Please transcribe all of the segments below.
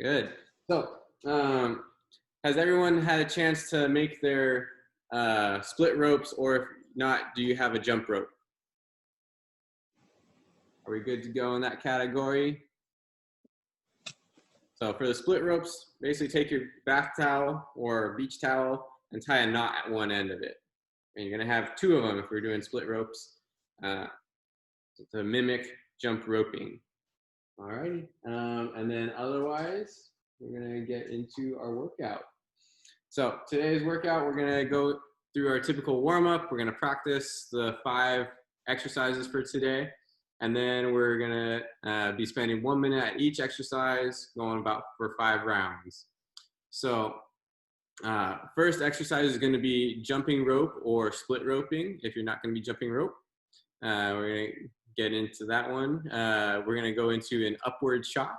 Good. So, has everyone had a chance to make their split ropes, or if not, do you have a jump rope? Are we good to go in that category? So for the split ropes, basically take your bath towel or beach towel and tie a knot at one end of it. And you're gonna have two of them if we're doing split ropes to mimic jump roping. Alrighty, and then otherwise, we're gonna get into our workout. So today's workout, we're gonna go through our typical warm-up. We're gonna practice the 5 exercises for today. And then we're gonna be spending 1 minute at each exercise, going about for 5 rounds. So first exercise is gonna be jumping rope or split roping if you're not gonna be jumping rope. We're gonna get into that one. We're gonna go into an upward chop.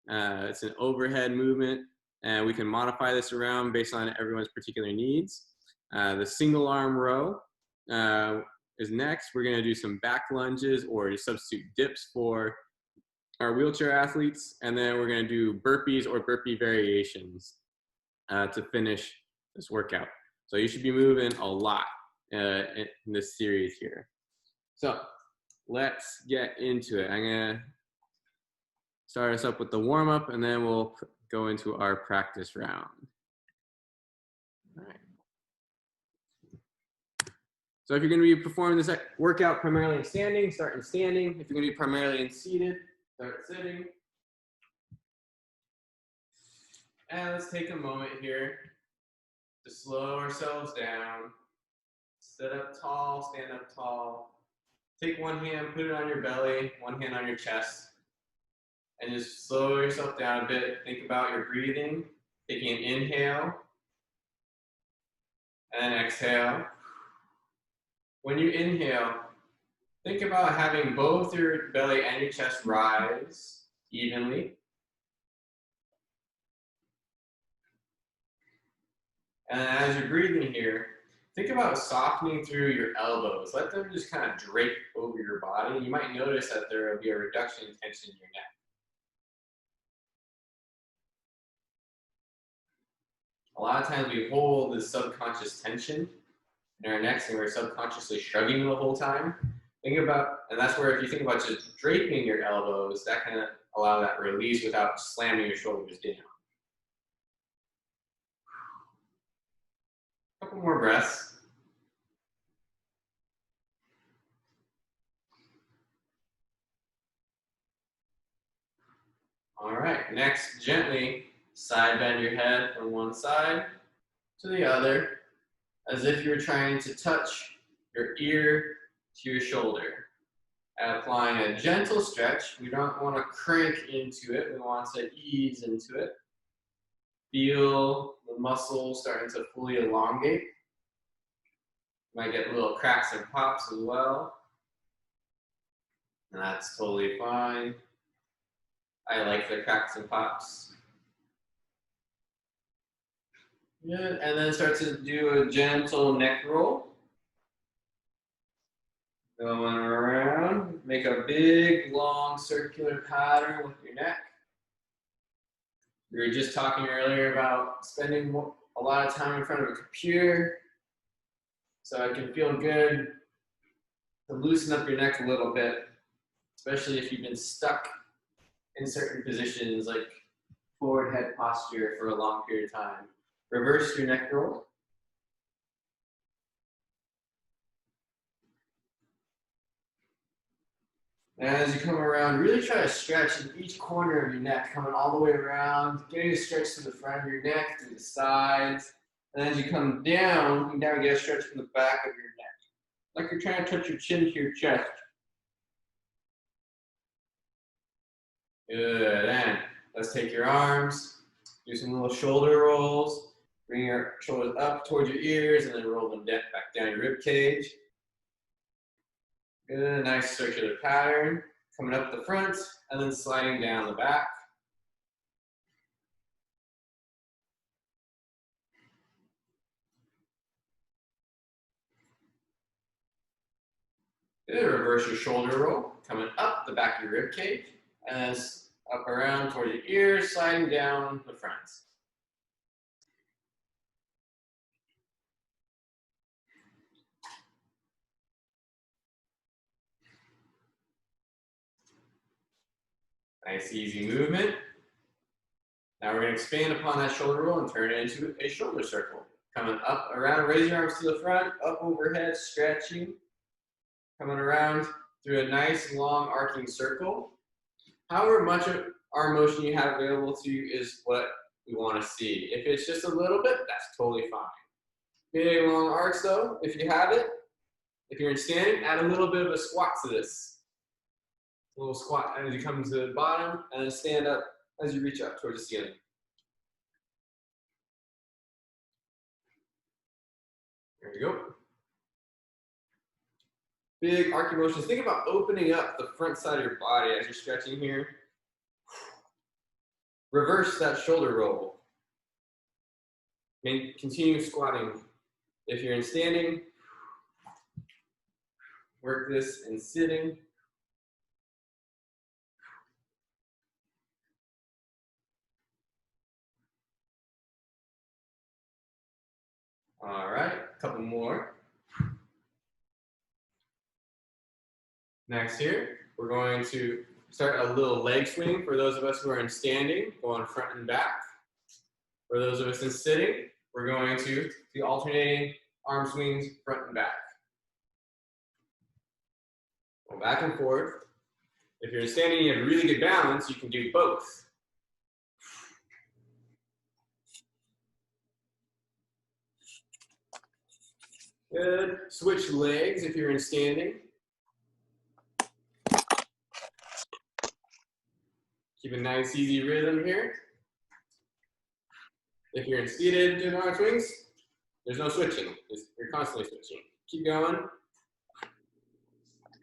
It's an overhead movement, and we can modify this around based on everyone's particular needs. The single arm row is next. We're gonna do some back lunges or substitute dips for our wheelchair athletes. And then we're gonna do burpees or burpee variations to finish this workout. So you should be moving a lot in this series here. So let's get into it. I'm gonna start us up with the warm up and then we'll go into our practice round. All right. So if you're going to be performing this workout primarily in standing, start in standing. If you're going to be primarily in seated, start sitting. And let's take a moment here to slow ourselves down. Sit up tall, stand up tall. Take one hand, put it on your belly, one hand on your chest. And just slow yourself down a bit. Think about your breathing. Taking an inhale. And then exhale. When you inhale, think about having both your belly and your chest rise evenly. And as you're breathing here, think about softening through your elbows. Let them just kind of drape over your body. You might notice that there will be a reduction in tension in your neck. A lot of times we hold this subconscious tension in our necks and we're subconsciously shrugging the whole time. Think about, and that's where if you think about just draping your elbows, that can allow that release without slamming your shoulders down. A couple more breaths. All right, next, gently side bend your head from one side to the other, as if you're trying to touch your ear to your shoulder. And applying a gentle stretch. We don't want to crank into it. We want to ease into it. Feel the muscles starting to fully elongate. You might get little cracks and pops as well. And that's totally fine. I like the cracks and pops. Good. And then start to do a gentle neck roll. Going around, make a big, long, circular pattern with your neck. We were just talking earlier about spending a lot of time in front of a computer, so it can feel good to loosen up your neck a little bit, especially if you've been stuck in certain positions like forward head posture for a long period of time. Reverse your neck roll. And as you come around, really try to stretch in each corner of your neck, coming all the way around, getting a stretch to the front of your neck, to the sides. And as you come down, you now get a stretch from the back of your neck, like you're trying to touch your chin to your chest. Good, and let's take your arms, do some little shoulder rolls, bring your shoulders up towards your ears, and then roll them back down your rib cage. Good, nice circular pattern, coming up the front and then sliding down the back. Good, reverse your shoulder roll, coming up the back of your rib cage, and then up around toward your ears, sliding down the front. Nice, easy movement. Now we're going to expand upon that shoulder roll and turn it into a shoulder circle. Coming up, around, raise your arms to the front, up overhead, stretching. Coming around through a nice long arcing circle. However much of arm motion you have available to you is what we want to see. If it's just a little bit, that's totally fine. Big long arcs though, if you have it. If you're in standing, add a little bit of a squat to this. A little squat as you come to the bottom, and then stand up as you reach up towards the ceiling. There we go. Big arcing motions. Think about opening up the front side of your body as you're stretching here. Reverse that shoulder roll. And continue squatting. If you're in standing, work this in sitting. All right, a couple more. Next here, we're going to start a little leg swing for those of us who are in standing, going front and back. For those of us in sitting, we're going to do alternating arm swings front and back. Go back and forth. If you're in standing and you have really good balance, you can do both. Good. Switch legs if you're in standing. Keep a nice, easy rhythm here. If you're in seated doing arm swings, there's no switching. You're constantly switching. Keep going.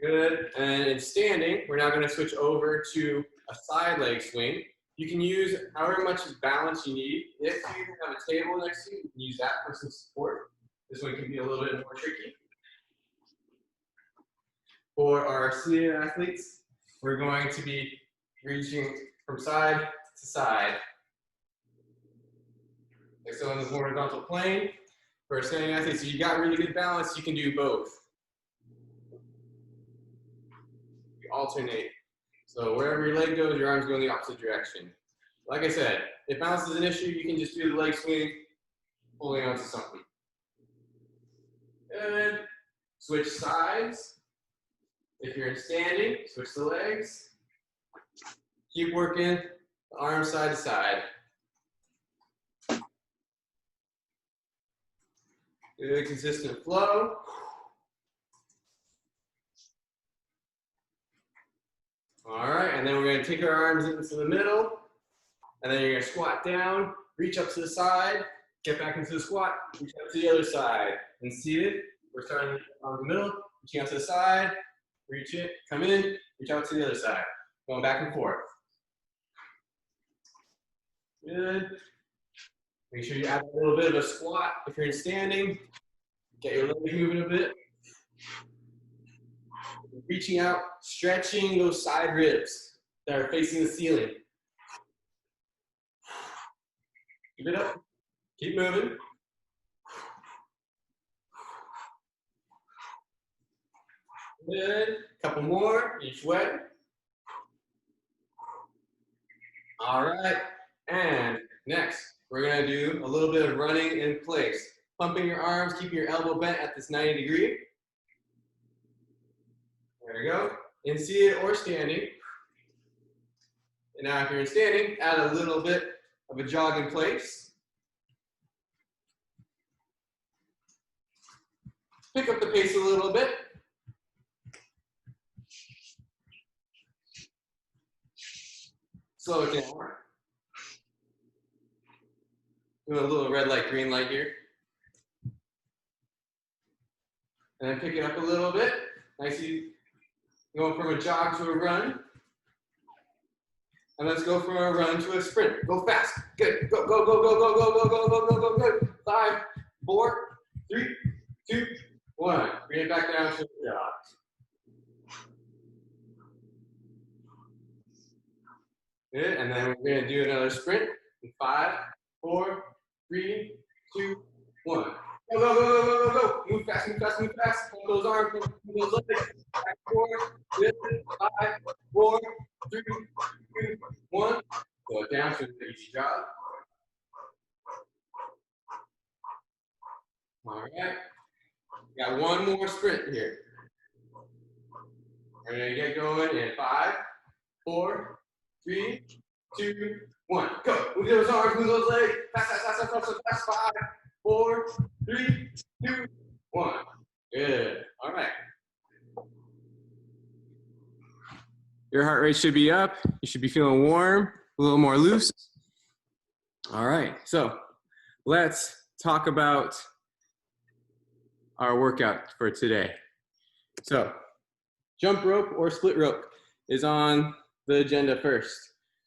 Good. And in standing, we're now going to switch over to a side leg swing. You can use however much balance you need. If you have a table next to you, you can use that for some support. This one can be a little bit more tricky. For our seated athletes, we're going to be reaching from side to side. Like so on the horizontal plane. For our standing athletes, if you got really good balance, you can do both. You alternate. So wherever your leg goes, your arms go in the opposite direction. Like I said, if balance is an issue, you can just do the leg swing, holding onto something. Good. Switch sides. If you're in standing, switch the legs. Keep working the arms side to side. Good, consistent flow. All right, and then we're going to take our arms into the middle, and then you're going to squat down, reach up to the side, get back into the squat, reach up to the other side. And seated, we're starting on the middle, reaching out to the side, reach it, come in, reach out to the other side. Going back and forth. Good. Make sure you add a little bit of a squat if you're in standing. Get your legs moving a bit. Reaching out, stretching those side ribs that are facing the ceiling. Keep it up. Keep moving. Good. Couple more each way. All right. And next, we're going to do a little bit of running in place. Pumping your arms, keeping your elbow bent at this 90 degree. There we go. In seated or standing. And now if you're in standing, add a little bit of a jog in place. Pick up the pace a little bit. Slow it down. Doing a little red light, green light here. And then pick it up a little bit. Nicely going from a jog to a run. And let's go from a run to a sprint. Go fast. Good. Go, go, go, go, go, go, go, go, go, go, go, go. 5, 4, 3, 2, 1. Bring it back down to the jog. Good, and then we're gonna do another sprint in 5, 4, 3, 2, 1. Go, go, go, go, go, go, go. Move fast, move fast, move fast. Pull those arms, pull those legs. Back, 4, 5, 4, 3, 2, 1. Go down to the easy jog. All right. Got one more sprint here. We're gonna get going in 5, 4, 3, 2, 1. Go. Move those arms, move those legs. Fast, fast, fast, fast, fast, fast. 5, 4, 3, 2, 1. Good. All right. Your heart rate should be up. You should be feeling warm, a little more loose. All right. So let's talk about our workout for today. So jump rope or split rope is on the agenda first.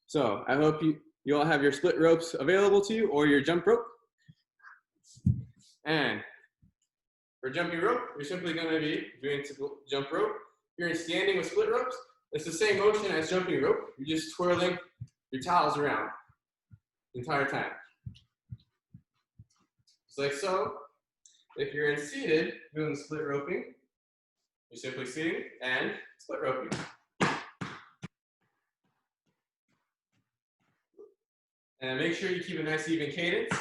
So I hope you all have your split ropes available to you or your jump rope. And for jumping rope, you're simply going to be doing jump rope. If you're in standing with split ropes, it's the same motion as jumping rope. You're just twirling your towels around the entire time. Just like so. If you're in seated, doing split roping, you're simply sitting and split roping. And make sure you keep a nice even cadence.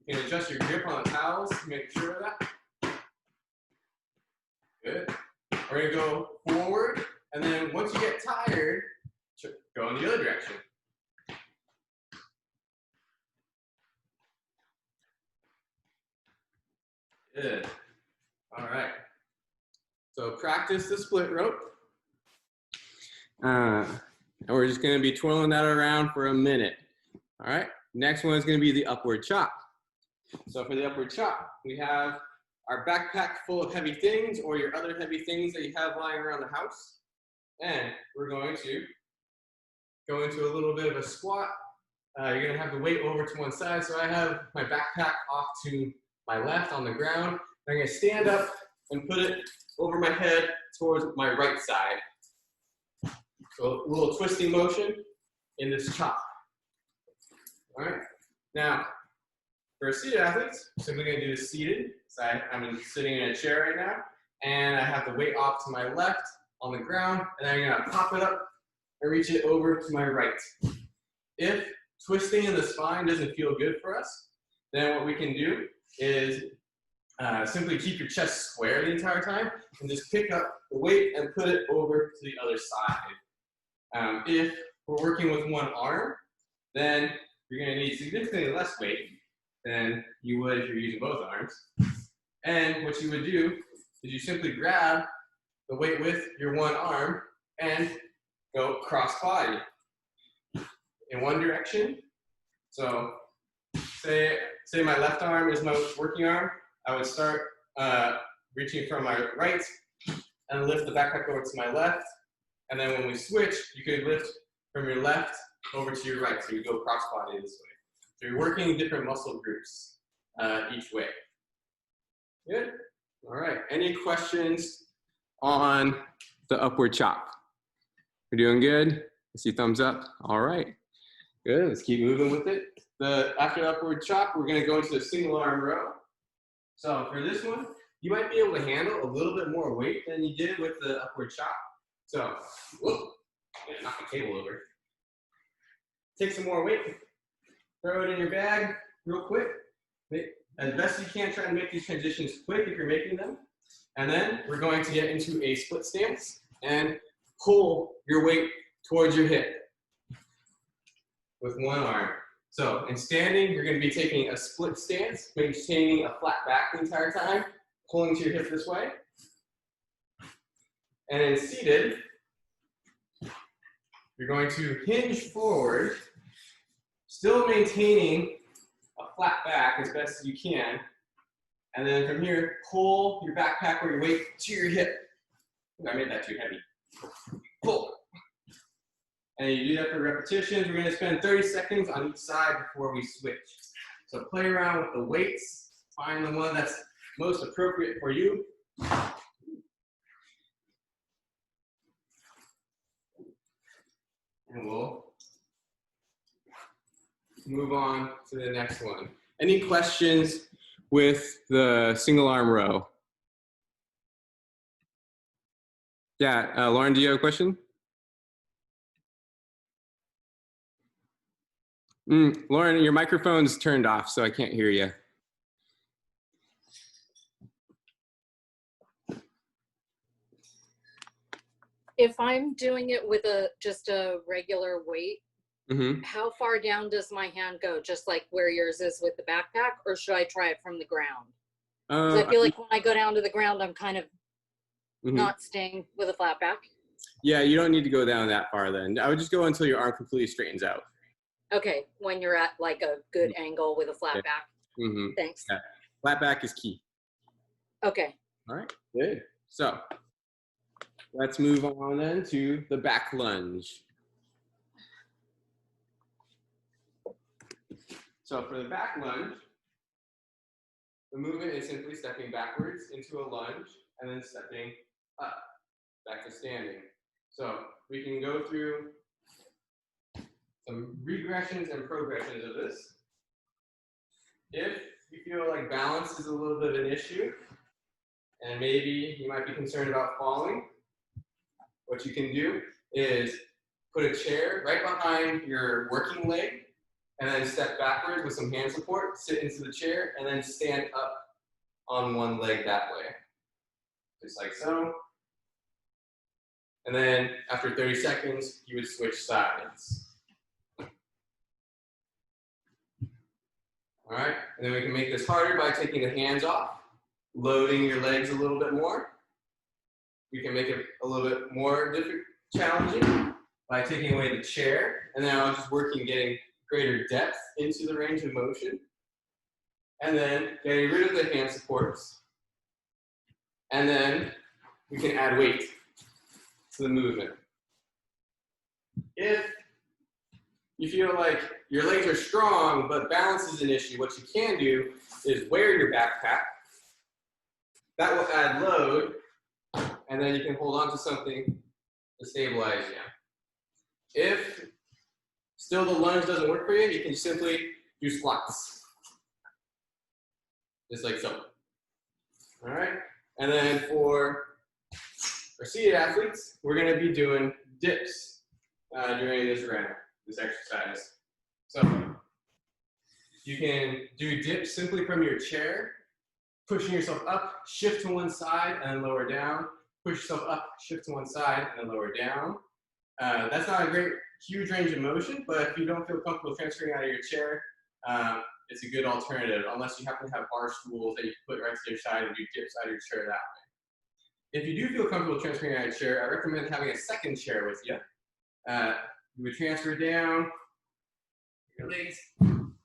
You can adjust your grip on the towels to make sure of that. Good. We're gonna go forward, and then once you get tired, go in the other direction. Good. All right. So practice the split rope. And we're just going to be twirling that around for a minute. All right. Next one is going to be the upward chop. So for the upward chop, we have our backpack full of heavy things or your other heavy things that you have lying around the house. And we're going to go into a little bit of a squat. You're going to have the weight over to one side. So I have my backpack off to my left on the ground. I'm going to stand up and put it over my head towards my right side. So a little twisting motion in this chop. All right. Now, for seated athletes, I'm simply going to do this seated. So I'm sitting in a chair right now, and I have the weight off to my left on the ground, and then I'm going to pop it up and reach it over to my right. If twisting in the spine doesn't feel good for us, then what we can do is simply keep your chest square the entire time and just pick up the weight and put it over to the other side. If we're working with one arm, then you're going to need significantly less weight than you would if you're using both arms. And what you would do is you simply grab the weight with your one arm and go cross body in one direction. So say my left arm is my working arm. I would start reaching from my right and lift the backpack over to my left. And then when we switch, you could lift from your left over to your right. So you go cross body this way. So you're working different muscle groups each way. Good? All right. Any questions on the upward chop? We're doing good? I see thumbs up. All right. Good. Let's keep moving with it. After the upward chop, we're going to go into the single arm row. So for this one, you might be able to handle a little bit more weight than you did with the upward chop. So, whoop, I'm gonna knock the table over. Take some more weight, throw it in your bag real quick. As best you can, try to make these transitions quick if you're making them. And then we're going to get into a split stance and pull your weight towards your hip with one arm. So in standing, you're going to be taking a split stance, maintaining a flat back the entire time, pulling to your hip this way. And in seated, you're going to hinge forward, still maintaining a flat back as best as you can. And then from here, pull your backpack or your weight to your hip. I made that too heavy. Pull. And you do that for repetitions. We're going to spend 30 seconds on each side before we switch. So play around with the weights. Find the one that's most appropriate for you. And we'll move on to the next one. Any questions with the single arm row? Yeah, Lauren, do you have a question? Lauren, your microphone's turned off, so I can't hear you. If I'm doing it with just a regular weight, how far down does my hand go? Just like where yours is with the backpack, or should I try it from the ground? Because I feel like when I go down to the ground, I'm kind of not staying with a flat back. Yeah, you don't need to go down that far then. I would just go until your arm completely straightens out. Okay, when you're at like a good angle with a flat back. Thanks. Yeah. Flat back is key. Okay. All right, good. So let's move on then to the back lunge. So for the back lunge, the movement is simply stepping backwards into a lunge and then stepping up, back to standing. So we can go through some regressions and progressions of this. If you feel like balance is a little bit of an issue, and maybe you might be concerned about falling, what you can do is put a chair right behind your working leg, and then step backwards with some hand support, sit into the chair, and then stand up on one leg that way. Just like so. And then after 30 seconds, you would switch sides. All right, and then we can make this harder by taking the hands off, loading your legs a little bit more. We can make it a little bit more challenging by taking away the chair, and now just working getting greater depth into the range of motion, and then getting rid of the hand supports, and then we can add weight to the movement. If you feel like your legs are strong, but balance is an issue, what you can do is wear your backpack. That will add load, and then you can hold on to something to stabilize you. If still the lunge doesn't work for you, you can simply do squats. Just like so. All right, and then for our seated athletes, we're gonna be doing dips during this round, this exercise. So you can do dips simply from your chair, pushing yourself up, shift to one side and then lower down, push yourself up, shift to one side and then lower down. That's not a great, huge range of motion, but if you don't feel comfortable transferring out of your chair, it's a good alternative, unless you happen to have bar stools that you can put right to your side and do dips out of your chair that way. If you do feel comfortable transferring out of your chair, I recommend having a second chair with you. You would transfer down, your legs down.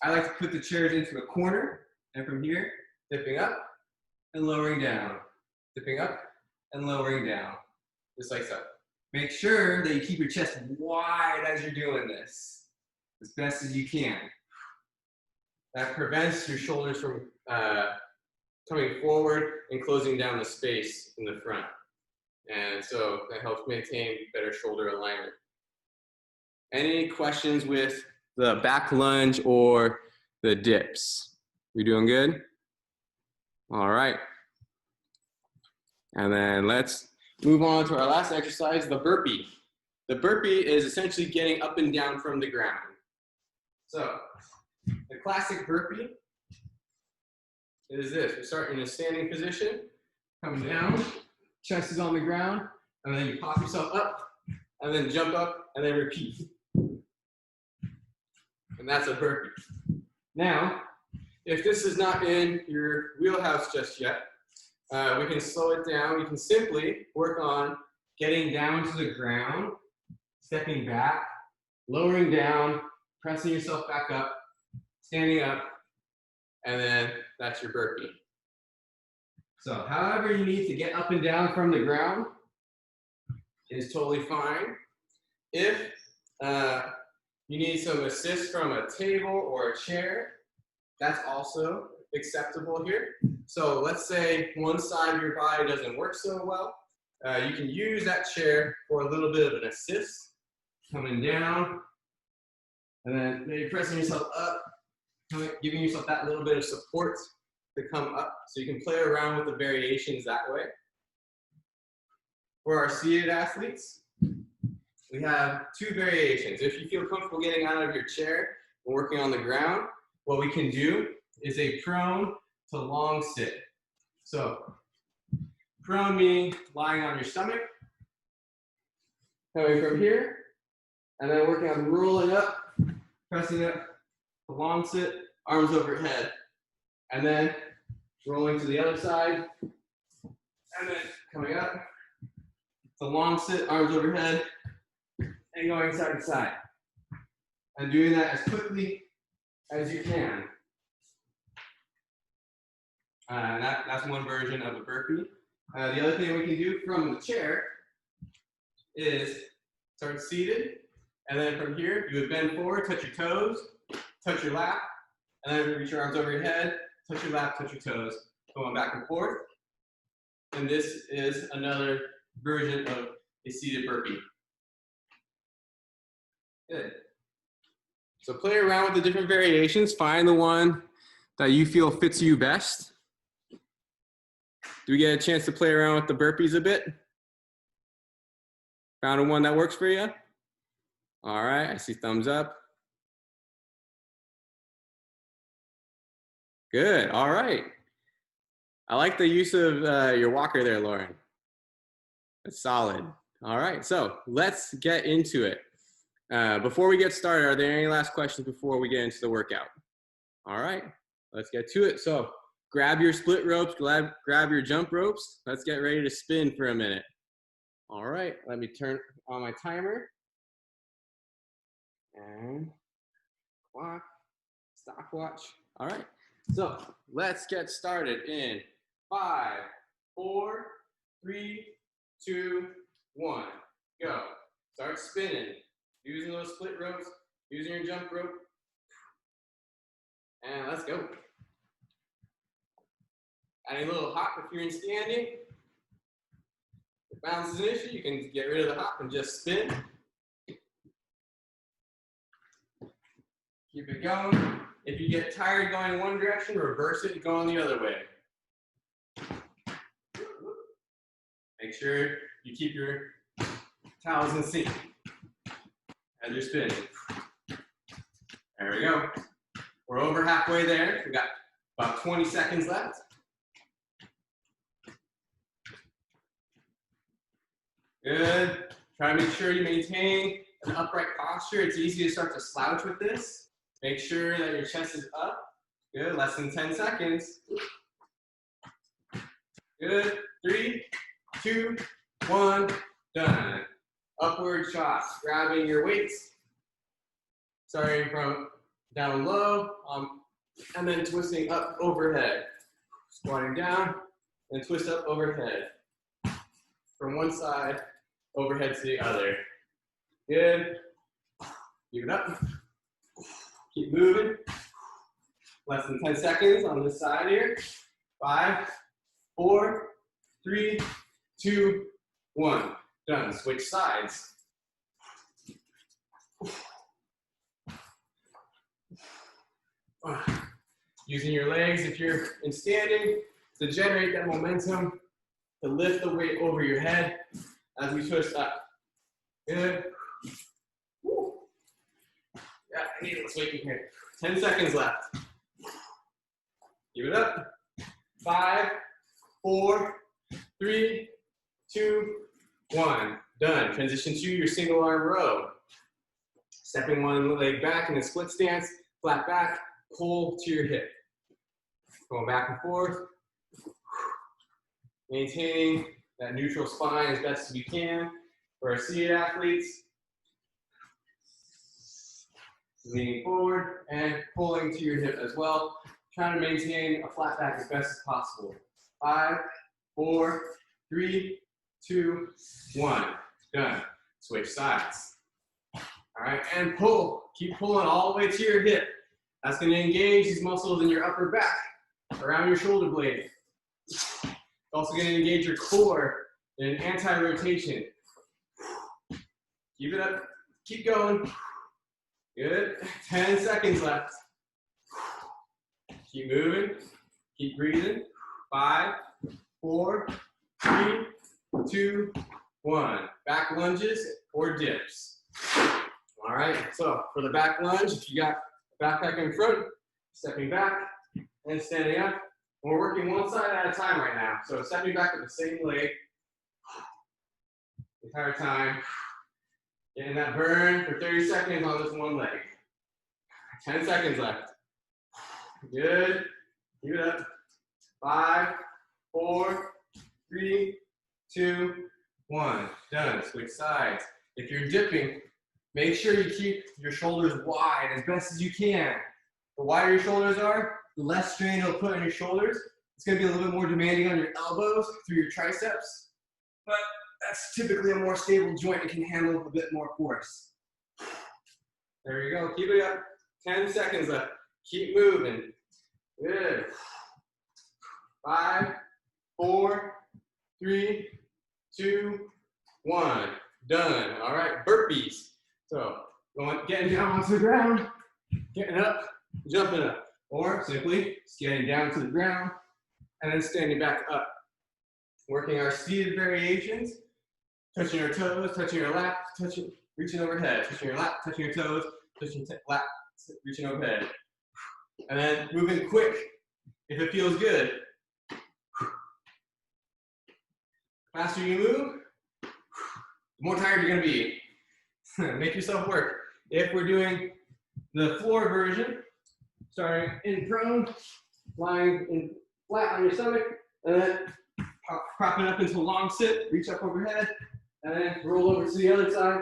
I like to put the chairs into a corner, and from here, dipping up and lowering down, dipping up and lowering down, just like so. Make sure that you keep your chest wide as you're doing this, as best as you can. That prevents your shoulders from coming forward and closing down the space in the front. And so that helps maintain better shoulder alignment. Any questions with the back lunge or the dips? We doing good? All right. And then let's move on to our last exercise, the burpee. The burpee is essentially getting up and down from the ground. So the classic burpee is this. We start in a standing position, come down, chest is on the ground, and then you pop yourself up, and then jump up, and then repeat. And that's a burpee. Now, if this is not in your wheelhouse just yet, we can slow it down. You can simply work on getting down to the ground, stepping back, lowering down, pressing yourself back up, standing up, and then that's your burpee. So however you need to get up and down from the ground is totally fine. If you need some assist from a table or a chair, that's also acceptable here. So let's say one side of your body doesn't work so well. You can use that chair for a little bit of an assist, coming down And then maybe pressing yourself up, giving yourself that little bit of support to come up. So you can play around with the variations that way. For our seated athletes, we have two variations. If you feel comfortable getting out of your chair and working on the ground, what we can do is a prone to long sit. So prone meaning lying on your stomach, coming from here, and then working on rolling up, pressing up, to long sit, arms overhead, and then rolling to the other side, and then coming up, to long sit, arms overhead, and going side to side. And doing that as quickly as you can. That's one version of a burpee. The other thing we can do from the chair is start seated, and then from here, you would bend forward, touch your toes, touch your lap, and then reach your arms over your head, touch your lap, touch your toes, going back and forth. And this is another version of a seated burpee. Good. So play around with the different variations. Find the one that you feel fits you best. Do we get a chance to play around with the burpees a bit? Found a one that works for you? All right, I see thumbs up. Good, all right. I like the use of your walker there, Lauren. That's solid. All right, so let's get into it. Before we get started, are there any last questions before we get into the workout? All right, let's get to it. So grab your split ropes, grab your jump ropes. Let's get ready to spin for a minute. All right, let me turn on my timer. And clock, stopwatch. All right, so let's get started in 5, 4, 3, 2, 1, go. Start spinning. Using those split ropes, using your jump rope. And let's go. Adding a little hop if you're in standing. If balance is an issue, you can get rid of the hop and just spin. Keep it going. If you get tired going one direction, reverse it and go on the other way. Make sure you keep your towels in sync as you're spinning. There we go. We're over halfway there. We got about 20 seconds left. Good. Try to make sure you maintain an upright posture. It's easy to start to slouch with this. Make sure that your chest is up. Good. Less than 10 seconds. Good. 3, 2, 1. Done. Upward shots. Grabbing your weights. Starting from down low. And then twisting up overhead. Squatting down. And twist up overhead. From one side, overhead to the other. Good. Keep it up. Keep moving. Less than 10 seconds on this side here. 5, 4, 3, 2, 1. Done. Switch sides. Using your legs if you're in standing to generate that momentum, to lift the weight over your head as we twist up. Good. Woo. Yeah, I need this weight in here. 10 seconds left. Give it up. 5, 4, 3, 2, 1. Done. Transition to your single arm row. Stepping one leg back in a split stance, flat back, pull to your hip. Going back and forth. Maintaining that neutral spine as best as we can for our seated athletes. Leaning forward and pulling to your hip as well. Trying to maintain a flat back as best as possible. 5, 4, 3, 2, 1. Done. Switch sides. All right, and pull. Keep pulling all the way to your hip. That's going to engage these muscles in your upper back, around your shoulder blade. It's also going to engage your core in an anti-rotation. Keep it up. Keep going. Good. 10 seconds left. Keep moving. Keep breathing. 5, 4, 3, 2, 1. Back lunges or dips. All right, so for the back lunge, if you got a backpack in front, stepping back and standing up. We're working one side at a time right now. So stepping back with the same leg the entire time. Getting that burn for 30 seconds on this one leg. 10 seconds left. Good. Keep it up. 5, 4, 3, 2, 1. Done. Switch sides. If you're dipping, make sure you keep your shoulders wide as best as you can. The wider your shoulders are, the less strain it'll put on your shoulders. It's going to be a little bit more demanding on your elbows through your triceps, but that's typically a more stable joint and can handle a bit more force. There you go. Keep it up. 10 seconds left. Keep moving. Good. 5, 4, 3, 2, 1. Done. All right. Burpees. So getting down onto the ground, getting up, jumping up, or simply getting down to the ground and then standing back up. Working our seated variations, touching your toes, touching your lap, reaching overhead, touching your lap, touching your toes, touching lap, reaching overhead. And then moving quick if it feels good. The faster you move, the more tired you're going to be. Make yourself work. If we're doing the floor version, starting in prone, lying in flat on your stomach, and then propping up into a long sit, reach up overhead, and then roll over to the other side,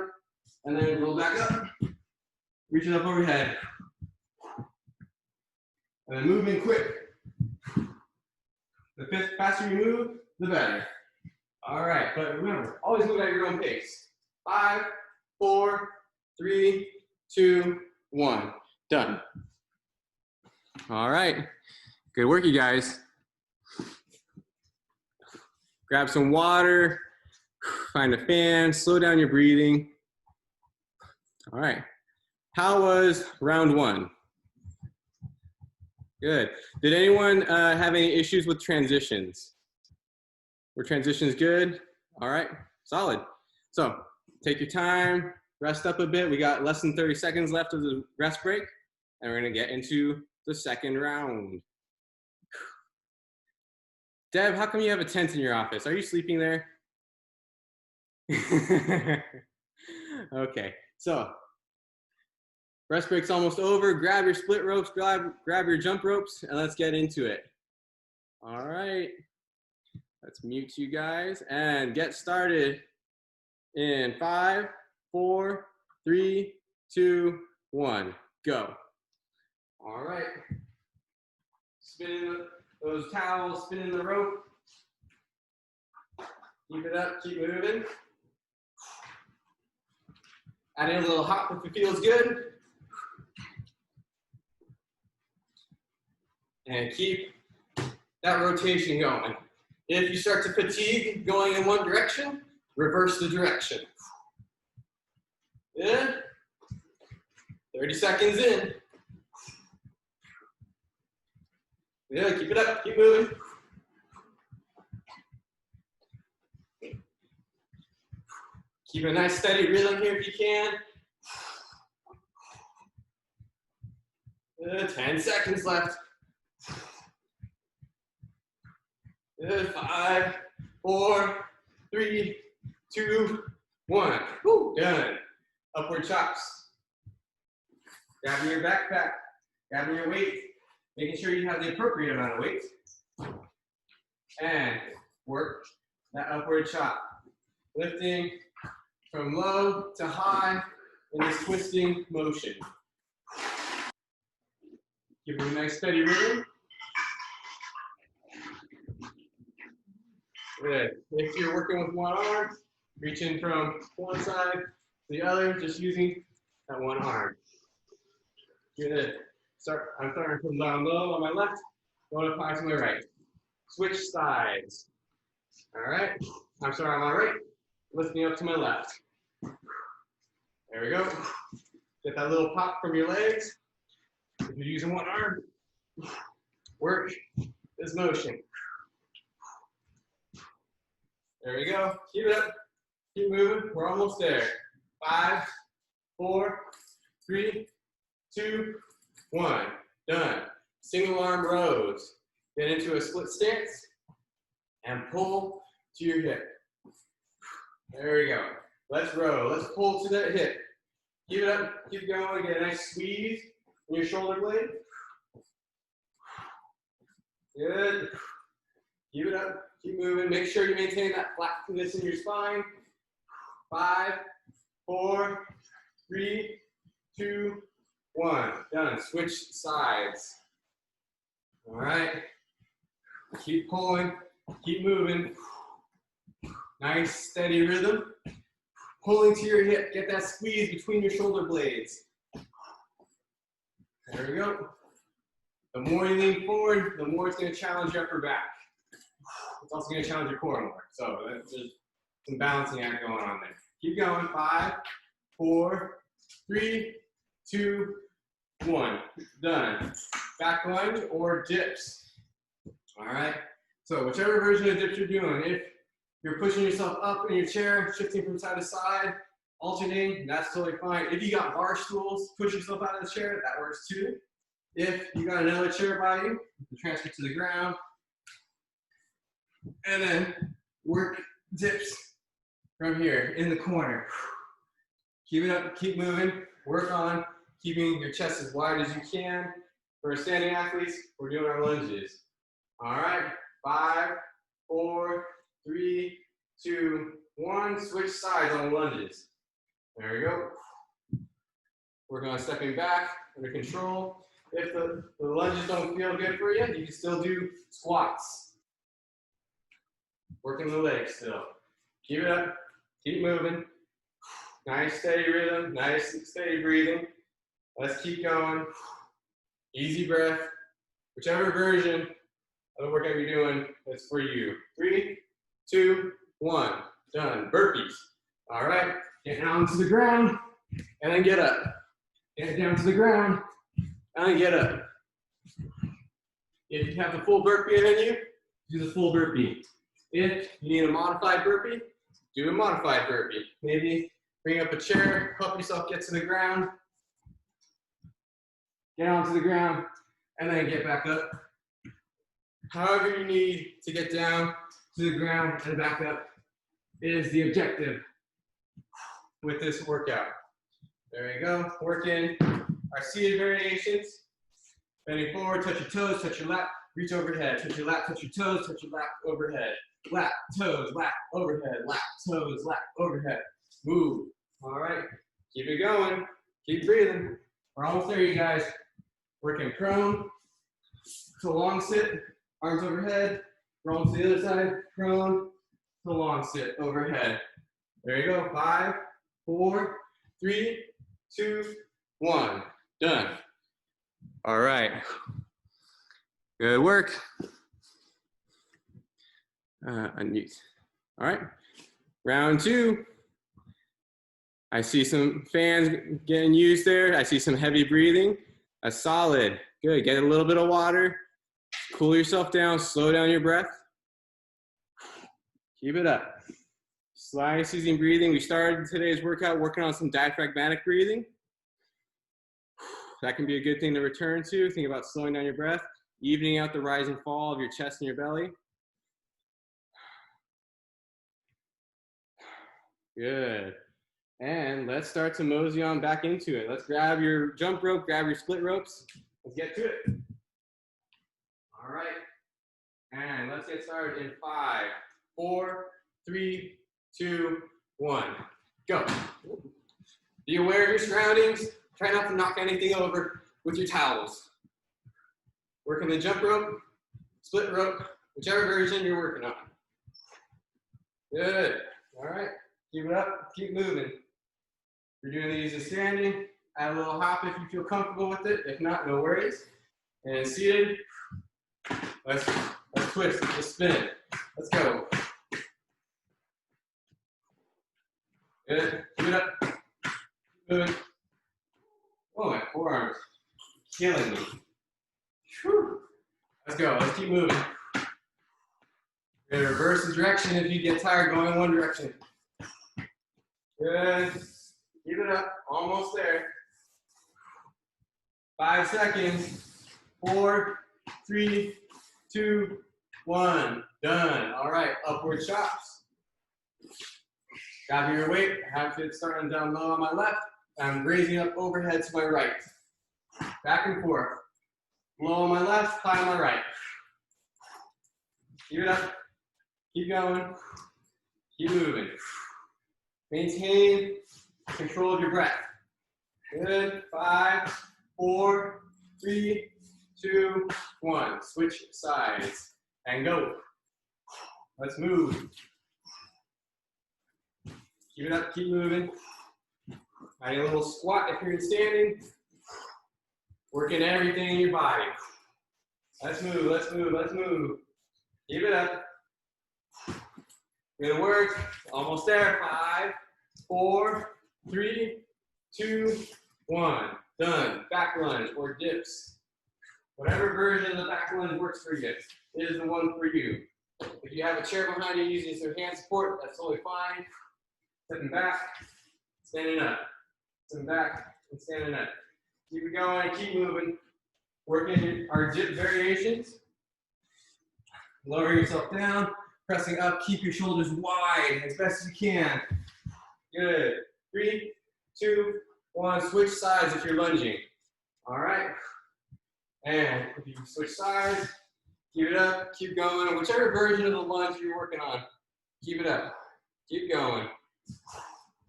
and then roll back up, reaching up overhead. And then moving quick. The faster you move, the better. All right, but remember, always move at your own pace. 5, 4, 3, 2, 1. Done. All right. Good work, you guys. Grab some water, find a fan, slow down your breathing. All right. How was round 1? Good. Did anyone have any issues with transitions? Were transitions good? All right, solid. So take your time, rest up a bit. We got less than 30 seconds left of the rest break, and we're gonna get into the second round. Deb, how come you have a tent in your office? Are you sleeping there? Okay, so rest break's almost over. Grab your split ropes, grab your jump ropes, and let's get into it. All right, let's mute you guys and get started in 5, 4, 3, 2, 1, go. All right, spinning those towels, spinning the rope. Keep it up, keep moving. Add in a little hop if it feels good. And keep that rotation going. If you start to fatigue going in one direction, reverse the direction. Good. 30 seconds in. Good, keep it up, keep moving. Keep a nice steady rhythm here if you can. Good, 10 seconds left. Good, 5, 4, 3, 2, 1. Woo, done. Upward chops. Grabbing your backpack, grabbing your weight, making sure you have the appropriate amount of weight. And work that upward chop. Lifting from low to high in this twisting motion. Give it a nice steady rhythm. Good. If you're working with one arm, reaching from one side to the other, just using that one arm. Good. I'm starting from down low on my left, going up high to my right. Switch sides. All right. I'm starting on my right, lifting up to my left. There we go. Get that little pop from your legs. If you're using one arm, work this motion. There we go. Keep it up. Keep moving. We're almost there. 5, 4, 3, 2, 1. Done. Single arm rows. Get into a split stance and pull to your hip. There we go. Let's row. Let's pull to that hip. Keep it up. Keep going. Get a nice squeeze in your shoulder blade. Good. Keep it up. Keep moving. Make sure you maintain that flatness in your spine. 5, 4, 3, 2, 1. Done. Switch sides. All right. Keep pulling. Keep moving. Nice steady rhythm. Pulling to your hip. Get that squeeze between your shoulder blades. There we go. The more you lean forward, the more it's going to challenge your upper back. It's also going to challenge your core more. So there's some balancing act going on there. Keep going. 5, 4, 3, 2, 1. Done. Back lunge or dips. All right. So whichever version of dips you're doing, if you're pushing yourself up in your chair, shifting from side to side, alternating, that's totally fine. If you got bar stools, push yourself out of the chair, that works too. If you got another chair by you, you can transfer to the ground. And then work dips from here in the corner. Keep it up, keep moving. Work on keeping your chest as wide as you can. For our standing athletes, we're doing our lunges. All right, 5, 4, 3, 2, 1. Switch sides on the lunges. There we go. Working on stepping back under control. If the lunges don't feel good for you, you can still do squats. Working the legs still. Keep it up. Keep moving. Nice steady rhythm. Nice steady breathing. Let's keep going. Easy breath. Whichever version of the workout you're doing is for you. 3, 2, 1. Done. Burpees. All right. Get down to the ground and then get up. Get down to the ground and then get up. If you have the full burpee in you, do the full burpee. If you need a modified burpee, do a modified burpee. Maybe bring up a chair, help yourself get to the ground, get onto the ground, and then get back up. However you need to get down to the ground and back up is the objective with this workout. There you go. Work in our seated variations. Bending forward, touch your toes, touch your lap, reach overhead. Touch your lap, touch your toes, touch your lap, overhead. Lap, toes, lap, overhead. Lap, toes, lap, overhead. Move. All right. Keep it going. Keep breathing. We're almost there, you guys. Working prone to long sit, arms overhead. Roll to the other side, prone to long sit, overhead. There you go. 5, 4, 3, 2, 1. Done. All right. Good work. Unmute. All right. Round 2. I see some fans getting used there. I see some heavy breathing. A solid. Good. Get a little bit of water. Cool yourself down. Slow down your breath. Keep it up. Slide seizing breathing. We started today's workout working on some diaphragmatic breathing. That can be a good thing to return to. Think about slowing down your breath, evening out the rise and fall of your chest and your belly. Good. And let's start to mosey on back into it. Let's grab your jump rope, grab your split ropes. Let's get to it. All right. And let's get started in 5, 4, 3, 2, 1. Go. Be aware of your surroundings. Try not to knock anything over with your towels. Working the jump rope, split rope, whichever version you're working on. Good. All right. Keep it up. Keep moving. If you're doing these as standing, add a little hop if you feel comfortable with it. If not, no worries. And seated, let's twist, let's spin it. Let's go. Good. Keep it up. Keep moving. Oh, my forearms killing me. Whew. Let's go. Let's keep moving. You're gonna reverse the direction if you get tired going in one direction. Good. Keep it up. Almost there. 5 seconds. 4, 3, 2, 1. Done. All right. Upward chops. Grab your weight. I have it starting down low on my left. I'm raising up overhead to my right. Back and forth. Low on my left, high on my right. Keep it up. Keep going. Keep moving. Maintain control of your breath. Good. 5, 4, 3, 2, 1. Switch sides and go. Let's move. Keep it up. Keep moving. Add a little squat if you're standing. Working everything in your body. Let's move. Let's move. Let's move. Keep it up. Good work. Almost there. 5, 4, 3, 2, 1. Done. Back lunge or dips. Whatever version of the back lunge works for you is the one for you. If you have a chair behind you using some hand support, that's totally fine. Stepping back, standing up. Stepping back and standing up. Keep it going. Keep moving. Working our dip variations. Lower yourself down. Pressing up, keep your shoulders wide as best as you can. Good. 3, 2, 1. Switch sides if you're lunging. All right. And if you switch sides, keep it up, keep going. Whichever version of the lunge you're working on, keep it up. Keep going.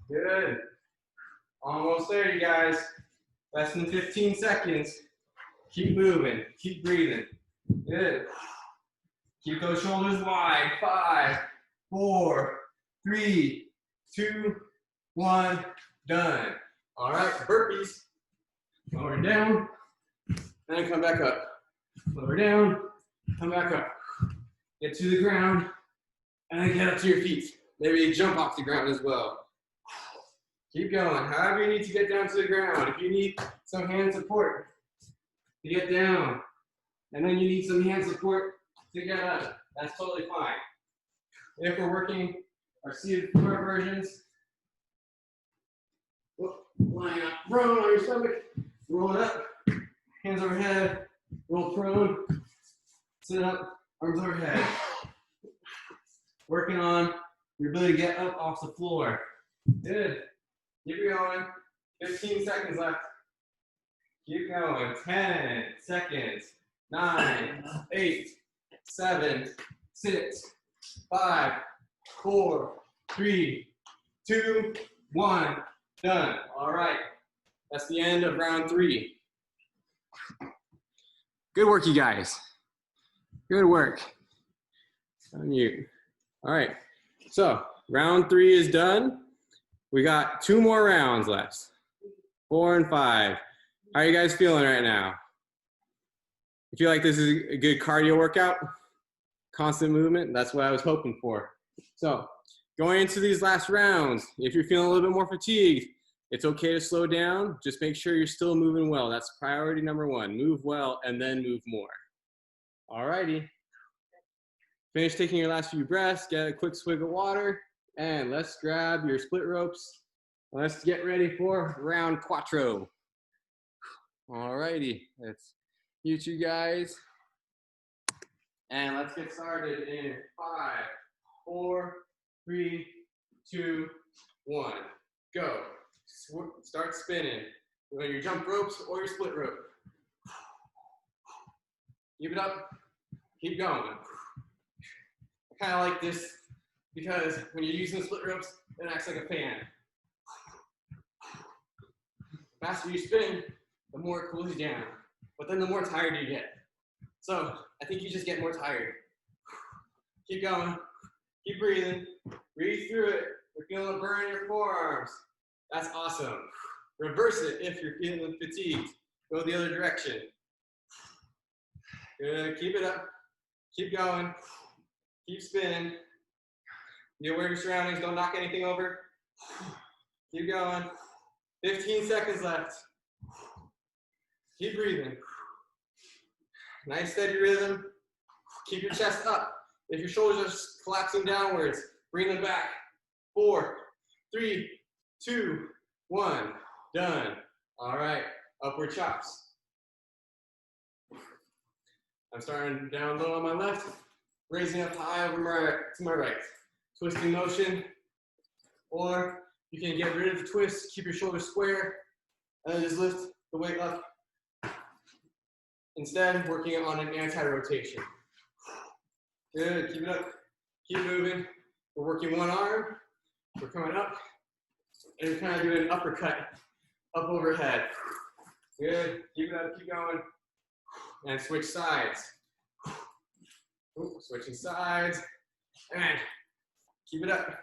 Good. Almost there, you guys. Less than 15 seconds. Keep moving. Keep breathing. Good. Keep those shoulders wide. 5, 4, 3, 2, 1. Done. All right, burpees. Lower down, and come back up. Lower down, come back up. Get to the ground, and then get up to your feet. Maybe jump off the ground as well. Keep going. However you need to get down to the ground. If you need some hand support to get down, and then you need some hand support to get up, that's totally fine. If we're working our seated floor versions, lying up prone on your stomach, roll it up, hands overhead, roll prone, sit up, arms overhead. Working on your ability to get up off the floor. Good. Keep it going. 15 seconds left. Keep going. 10 seconds. 9, 8, 7, 6, 5, 4, 3, 2, 1. Done. All right. That's the end of round 3. Good work, you guys. Good work. On you. All right. So round 3 is done. We got 2 more rounds left. 4 and 5. How are you guys feeling right now? You feel like this is a good cardio workout? Constant movement? That's what I was hoping for. So going into these last rounds, if you're feeling a little bit more fatigued, it's okay to slow down. Just make sure you're still moving well. That's priority number 1. Move well and then move more. All righty. Finish taking your last few breaths. Get a quick swig of water. And let's grab your split ropes. Let's get ready for round 4. All righty. Let's mute you guys. And let's get started in 5, 4, 3, 2, 1. Go. Start spinning. Whether your jump ropes or your split rope. Keep it up. Keep going. I kind of like this because when you're using the split ropes, it acts like a fan. The faster you spin, the more it cools you down. But then the more tired you get. So I think you just get more tired. Keep going. Keep breathing. Breathe through it. You're feeling a burn in your forearms. That's awesome. Reverse it if you're feeling fatigued. Go the other direction. Good. Keep it up. Keep going. Keep spinning. Be aware of your surroundings. Don't knock anything over. Keep going. 15 seconds left. Keep breathing. Nice steady rhythm. Keep your chest up. If your shoulders are collapsing downwards, bring them back. 4, 3, 2, 1. Done. All right, upward chops. I'm starting down low on my left, raising up high over to my right. Twisting motion, or you can get rid of the twist, keep your shoulders square, and then just lift the weight up. Instead, working on an anti-rotation. Good, keep it up, keep moving. We're working one arm, we're coming up, and we're kind of doing an uppercut up overhead. Good, keep it up, keep going. And switch sides. Ooh, switching sides, and keep it up.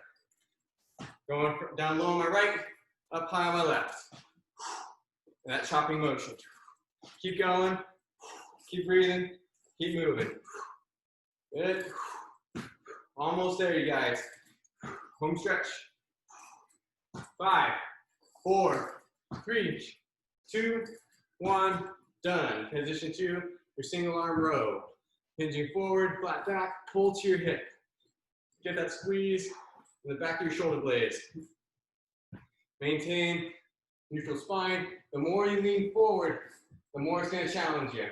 Going down low on my right, up high on my left. And that chopping motion. Keep going, keep breathing, keep moving. Good. Almost there, you guys. Home stretch. 5, 4, 3, 2, 1. Done. Transition to your single arm row. Hinging forward, flat back, pull to your hip. Get that squeeze in the back of your shoulder blades. Maintain neutral spine. The more you lean forward, the more it's going to challenge you.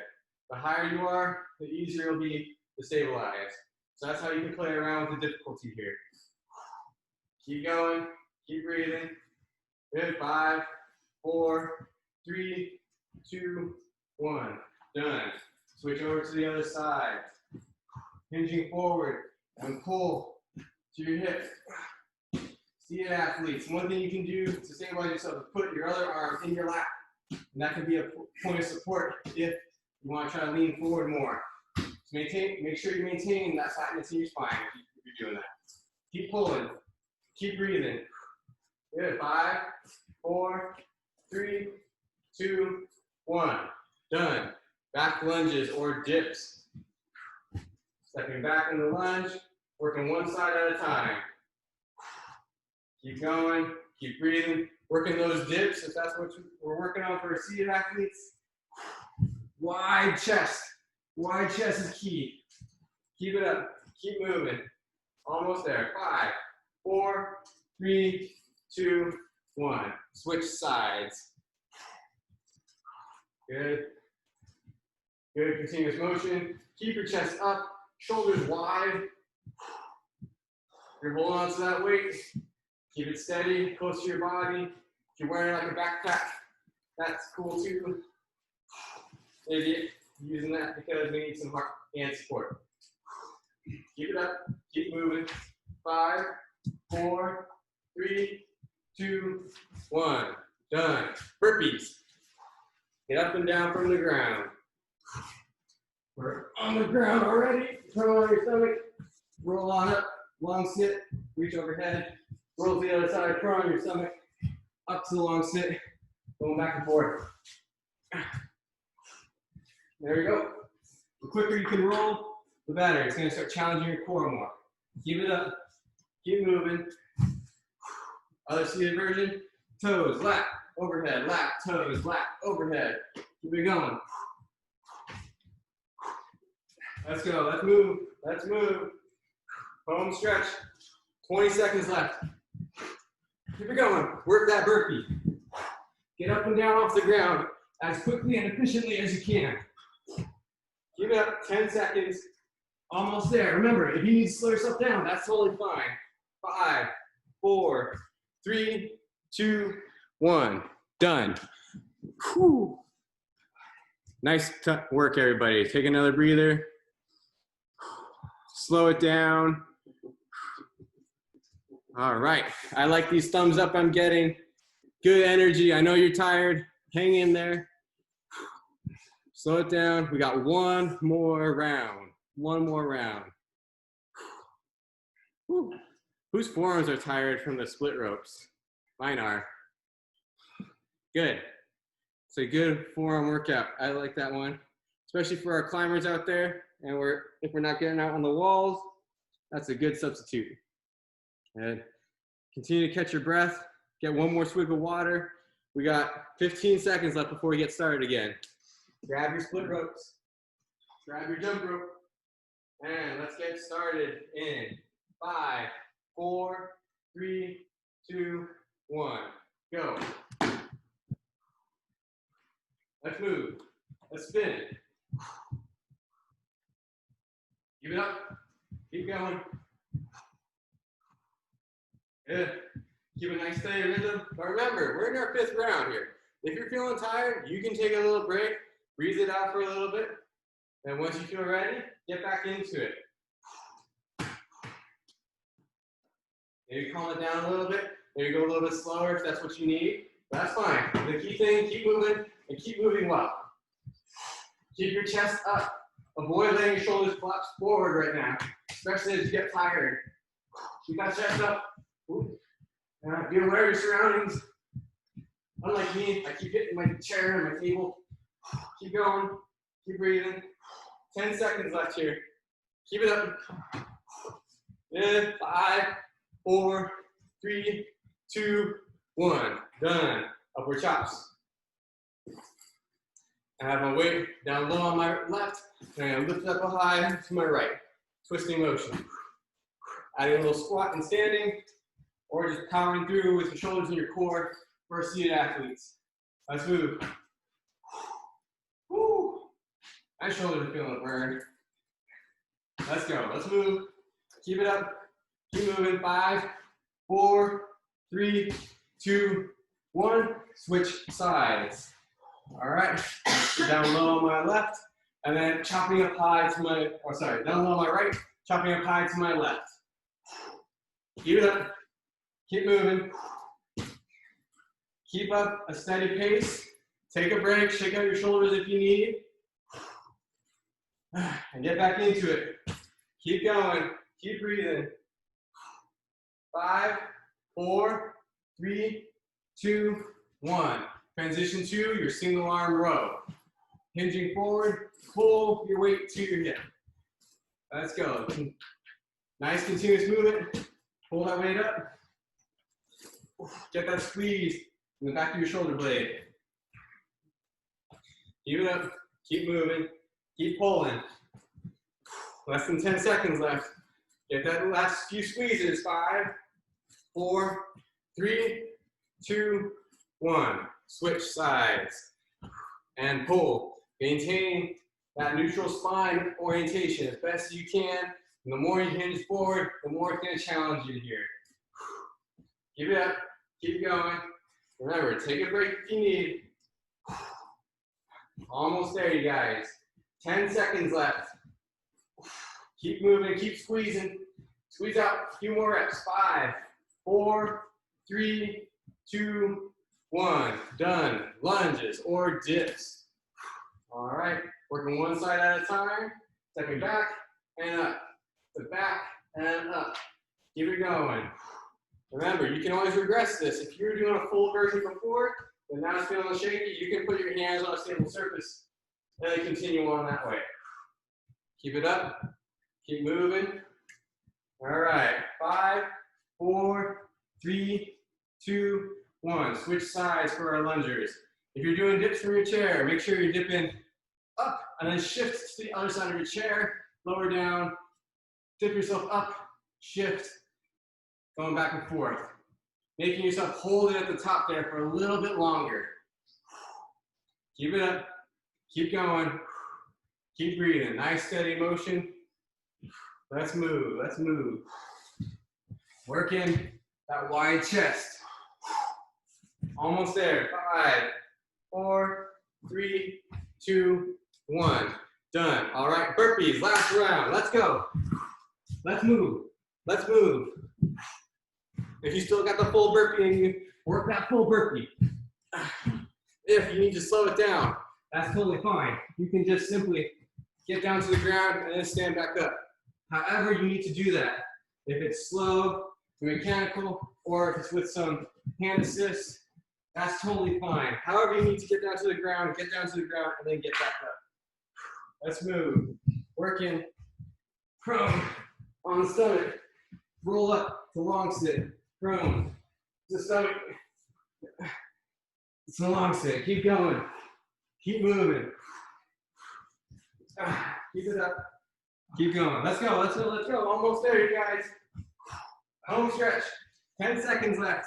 The higher you are, the easier it'll be to stabilize. So that's how you can play around with the difficulty here. Keep going, keep breathing. Good. 5, 4, 3, 2, 1. Done. Switch over to the other side. Hinging forward and pull to your hip. Seated athletes, one thing you can do to stabilize yourself is put your other arm in your lap. And that can be a point of support if you want to try to lean forward more. So make sure you maintain that flatness in your spine if you're doing that. Keep pulling. Keep breathing. Good. 5, 4, 3, 2, 1. Done. Back lunges or dips. Stepping back in the lunge, working one side at a time. Keep going, keep breathing, working those dips if that's what we're working on for seated athletes. Wide chest is key. Keep it up, keep moving. Almost there. 5, 4, 3, 2, 1. Switch sides. Good. Good, continuous motion. Keep your chest up, shoulders wide. You're holding on to that weight. Keep it steady, close to your body. If you're wearing like a backpack, that's cool too. Maybe using that because we need some heart and support. Keep it up, keep moving. 5, 4, 3, 2, 1. Done. Burpees. Get up and down from the ground. We're on the ground already. Throw on your stomach. Roll on up. Long sit. Reach overhead. Roll to the other side. Throw on your stomach. Up to the long sit. Going back and forth. There we go. The quicker you can roll, the better. It's going to start challenging your core more. Keep it up. Keep moving. Other seated version. Toes, lap, overhead, lap, toes, lap, overhead. Keep it going. Let's go. Let's move. Let's move. Home stretch. 20 seconds left. Keep it going. Work that burpee. Get up and down off the ground as quickly and efficiently as you can. Keep it up. 10 seconds. Almost there. Remember, if you need to slow yourself down, that's totally fine. 5, 4, 3, 2, 1. Done. Whew. Nice work, everybody. Take another breather. Slow it down. All right. I like these thumbs up I'm getting. Good energy. I know you're tired. Hang in there. Slow it down. We got one more round. One more round. Whew. Whose forearms are tired from the split ropes? Mine are. Good. It's a good forearm workout. I like that one, especially for our climbers out there. And if we're not getting out on the walls, that's a good substitute. And continue to catch your breath. Get one more swig of water. We got 15 seconds left before we get started again. Grab your split ropes. Grab your jump rope. And let's get started in 5, 4, 3, 2, 1. Go. Let's move. Let's spin. Keep it up. Keep going. Good. Keep a nice steady rhythm. But remember, we're in our 5th round here. If you're feeling tired, you can take a little break, breathe it out for a little bit, and once you feel ready, get back into it. Maybe calm it down a little bit. Maybe go a little bit slower if that's what you need. That's fine. The key thing, keep moving and keep moving well. Keep your chest up. Avoid letting your shoulders collapse forward right now, especially as you get tired. Keep that chest up. Be aware of your surroundings. Unlike me, I keep hitting my chair and my table. Keep going. Keep breathing. 10 seconds left here. Keep it up. Good. 5, 4, 3, 2, 1. Done. Upward chops. I have my weight down low on my left, and I lift up high to my right. Twisting motion. Adding a little squat and standing, or just powering through with your shoulders and your core for seated athletes. Let's move. Woo. My shoulders are feeling burned. Let's go. Let's move. Keep it up. Keep moving. 5, 4, 3, 2, 1. Switch sides. All right. Down low on my left, and then chopping up high to my, down low on my right, chopping up high to my left. Keep it up. Keep moving. Keep up a steady pace. Take a break. Shake out your shoulders if you need. And get back into it. Keep going. Keep breathing. 5, 4, 3, 2, 1. Transition to your single arm row. Hinging forward, pull your weight to your hip. Let's go. Nice continuous movement. Pull that weight up. Get that squeeze in the back of your shoulder blade. Keep it up. Keep moving. Keep pulling. Less than 10 seconds left. Get that last few squeezes. 5, 4, 3, 2, 1. Switch sides. And pull. Maintain that neutral spine orientation as best as you can. And the more you hinge forward, the more it's going to challenge you here. Keep it up. Keep going. Remember, take a break if you need. Almost there, you guys. 10 seconds left. Keep moving. Keep squeezing. Squeeze out a few more reps. 5, 4, 3, 2, 1. Done. Lunges or dips. All right, working one side at a time. Stepping back and up. To back and up. Keep it going. Remember, you can always regress this. If you were doing a full version before, and now it's feeling shaky, you can put your hands on a stable surface and then continue on that way. Keep it up. Keep moving. All right, 5, 4, 3, 2, 1. Switch sides for our lungers. If you're doing dips from your chair, make sure you're dipping up and then shift to the other side of your chair, lower down, dip yourself up, shift, going back and forth. Making yourself hold it at the top there for a little bit longer. Keep it up, keep going, keep breathing. Nice steady motion. Let's move, let's move. Working that wide chest. Almost there. 5, 4, 3, 2, 1. Done. All right, burpees, last round. Let's go. Let's move. Let's move. If you still got the full burpee in you, work that full burpee. If you need to slow it down, that's totally fine. You can just simply get down to the ground and then stand back up. However you need to do that. If it's slow, mechanical, or if it's with some hand assist, that's totally fine. However you need to get down to the ground, get down to the ground, and then get back up. Let's move. Working prone on the stomach. Roll up to long sit. Prone to stomach. It's a long sit. Keep going. Keep moving. Keep it up. Keep going. Let's go. Let's go. Let's go. Almost there, you guys. Home stretch. 10 seconds left.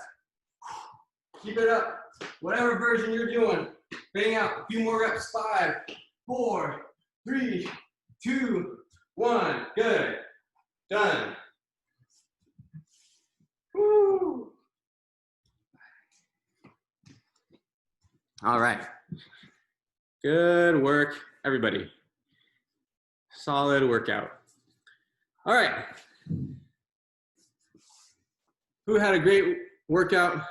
Keep it up. Whatever version you're doing. Bang out. A few more reps. 5, 4, 3, 2, 1. Good. Done. Woo. All right. Good work, everybody. Solid workout. All right. Who had a great workout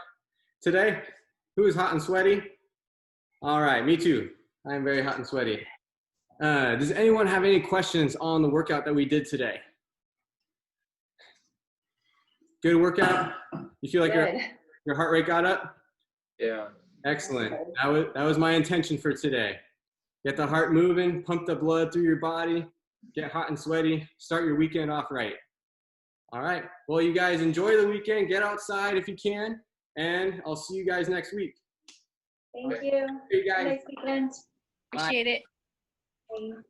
today? Who is hot and sweaty? All right, me too. I am very hot and sweaty. Does anyone have any questions on the workout that we did today? Good workout? You feel like your heart rate got up? Yeah. Excellent. That was my intention for today. Get the heart moving, pump the blood through your body, get hot and sweaty, start your weekend off right. All right. Well, you guys enjoy the weekend. Get outside if you can, and I'll see you guys next week. Thank you. Hey, guys. Nice weekend. Appreciate it. Bye.